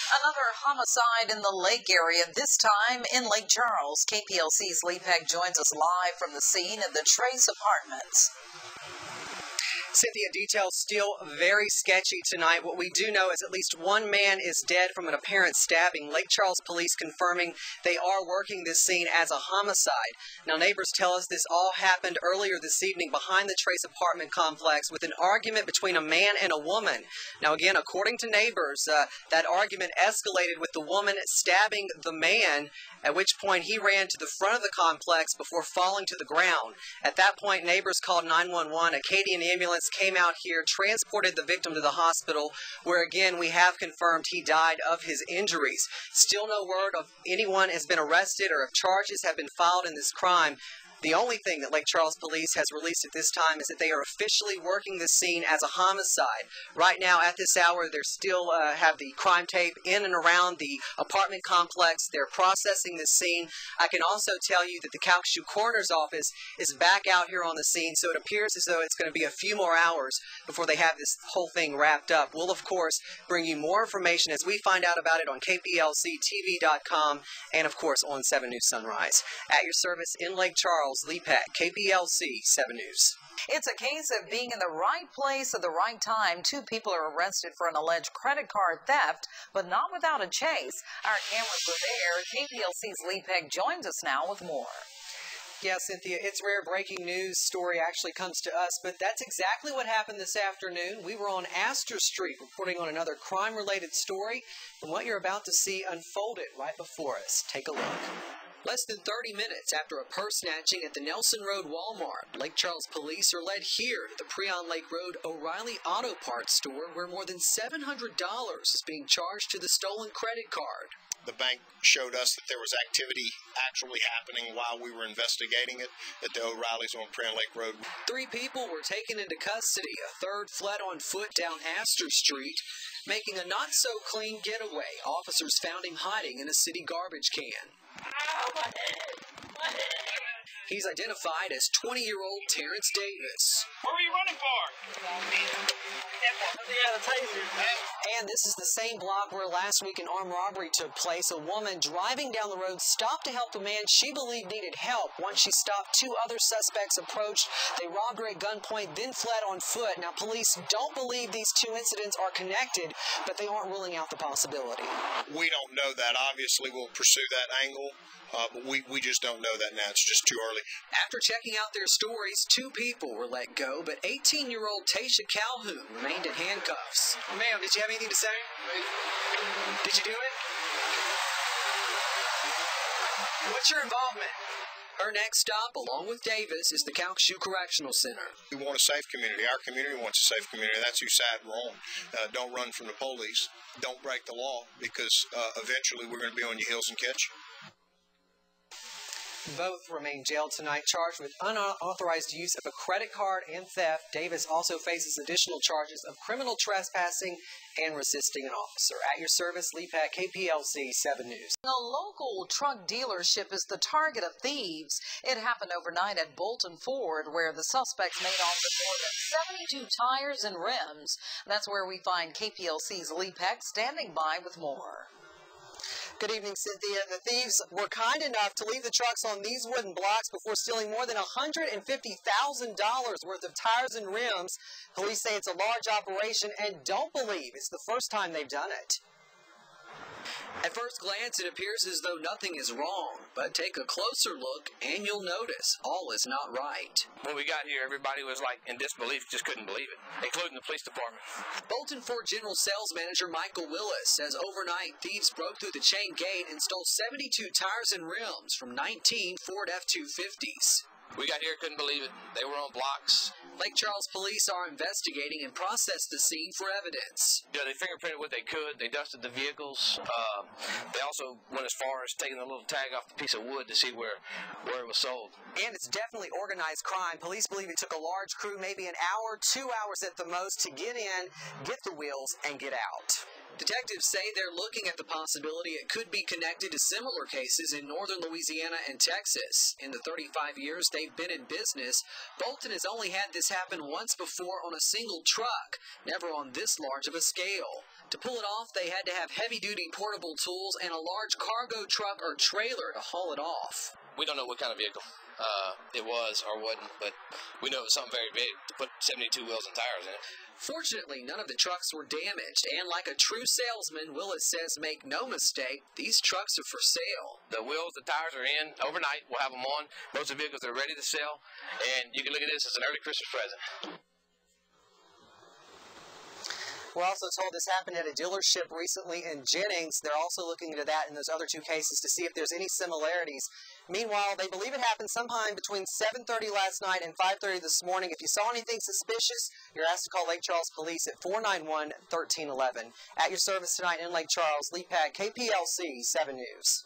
Another homicide in the lake area, this time in Lake Charles. KPLC's Lee Peck joins us live from the scene of the Trace Apartments. Cynthia, details still very sketchy tonight. What we do know is at least one man is dead from an apparent stabbing. Lake Charles police confirming they are working this scene as a homicide. Now, neighbors tell us this all happened earlier this evening behind the Trace apartment complex with an argument between a man and a woman. Now, again, according to neighbors, that argument escalated with the woman stabbing the man, at which point he ran to the front of the complex before falling to the ground. At that point, neighbors called 911. Acadian ambulance came out here, transported the victim to the hospital, where again we have confirmed he died of his injuries. Still no word of anyone has been arrested or if charges have been filed in this crime. The only thing that Lake Charles Police has released at this time is that they are officially working this scene as a homicide. Right now, at this hour, they still have the crime tape in and around the apartment complex. They're processing this scene. I can also tell you that the Calcasieu Coroner's Office is back out here on the scene, so it appears as though it's going to be a few more hours before they have this whole thing wrapped up. We'll, of course, bring you more information as we find out about it on KPLCTV.com and, of course, on 7 News Sunrise. At your service in Lake Charles, Lee Peck, KPLC 7 News. It's a case of being in the right place at the right time. 2 people are arrested for an alleged credit card theft, but not without a chase. Our cameras were there. KPLC's Lee Peck joins us now with more. Yeah, Cynthia, it's rare breaking news story actually comes to us, but that's exactly what happened this afternoon. We were on Astor Street reporting on another crime-related story, and what you're about to see unfolded right before us. Take a look. Less than 30 minutes after a purse snatching at the Nelson Road Walmart, Lake Charles police are led here to the Preon Lake Road O'Reilly Auto Parts store where more than $700 is being charged to the stolen credit card. The bank showed us that there was activity actually happening while we were investigating it at the O'Reilly's on Preon Lake Road. 3 people were taken into custody. A third fled on foot down Astor Street, making a not-so-clean getaway. Officers found him hiding in a city garbage can. He's identified as 20-year-old Terrence Davis. What were you running for? And this is the same block where last week an armed robbery took place. A woman driving down the road stopped to help a man she believed needed help. Once she stopped, 2 other suspects approached. They robbed her at gunpoint, then fled on foot. Now, police don't believe these 2 incidents are connected, but they aren't ruling out the possibility. We don't know that. Obviously, we'll pursue that angle, but we just don't know that now. It's just too early. After checking out their stories, 2 people were let go, but 18-year-old Tasha Calhoun remained in handcuffs. Ma'am, did you have anything to say? Did you do it? What's your involvement? Her next stop, along with Davis, is the Calcasieu Correctional Center. We want a safe community. Our community wants a safe community. That's whose side we're on. Don't run from the police. Don't break the law, because eventually we're going to be on your heels and catch you. Both remain jailed tonight, charged with unauthorized use of a credit card and theft. Davis also faces additional charges of criminal trespassing and resisting an officer. At your service, Lee Peck, KPLC 7 News. A local truck dealership is the target of thieves. It happened overnight at Bolton Ford, where the suspects made off with more than 72 tires and rims. That's where we find KPLC's Lee Peck standing by with more. Good evening, Cynthia. The thieves were kind enough to leave the trucks on these wooden blocks before stealing more than $150,000 worth of tires and rims. Police say it's a large operation and don't believe it's the first time they've done it. At first glance, it appears as though nothing is wrong, but take a closer look and you'll notice all is not right. When we got here, everybody was like in disbelief, just couldn't believe it, including the police department. Bolton Ford General Sales Manager Michael Willis says overnight thieves broke through the chain gate and stole 72 tires and rims from 19 Ford F-250s. We got here, couldn't believe it. They were on blocks. Lake Charles police are investigating and processed the scene for evidence. Yeah, they fingerprinted what they could. They dusted the vehicles. They also went as far as taking the little tag off the piece of wood to see where it was sold. And it's definitely organized crime. Police believe it took a large crew, maybe an hour, 2 hours at the most, to get in, get the wheels, and get out. Detectives say they're looking at the possibility it could be connected to similar cases in northern Louisiana and Texas. In the 35 years they've been in business, Bolton has only had this happen once before on a single truck, never on this large of a scale. To pull it off, they had to have heavy-duty portable tools and a large cargo truck or trailer to haul it off. We don't know what kind of vehicle it was or wasn't, but we know it was something very big to put 72 wheels and tires in it. Fortunately, none of the trucks were damaged, and like a true salesman, Willis says, make no mistake, these trucks are for sale. The wheels, the tires are in overnight. We'll have them on. Most of the vehicles are ready to sell, and you can look at this as an early Christmas present. We're also told this happened at a dealership recently in Jennings. They're also looking into that in those other two cases to see if there's any similarities. Meanwhile, they believe it happened sometime between 7:30 last night and 5:30 this morning. If you saw anything suspicious, you're asked to call Lake Charles Police at 491-1311. At your service tonight in Lake Charles, Lee Peck, KPLC 7 News.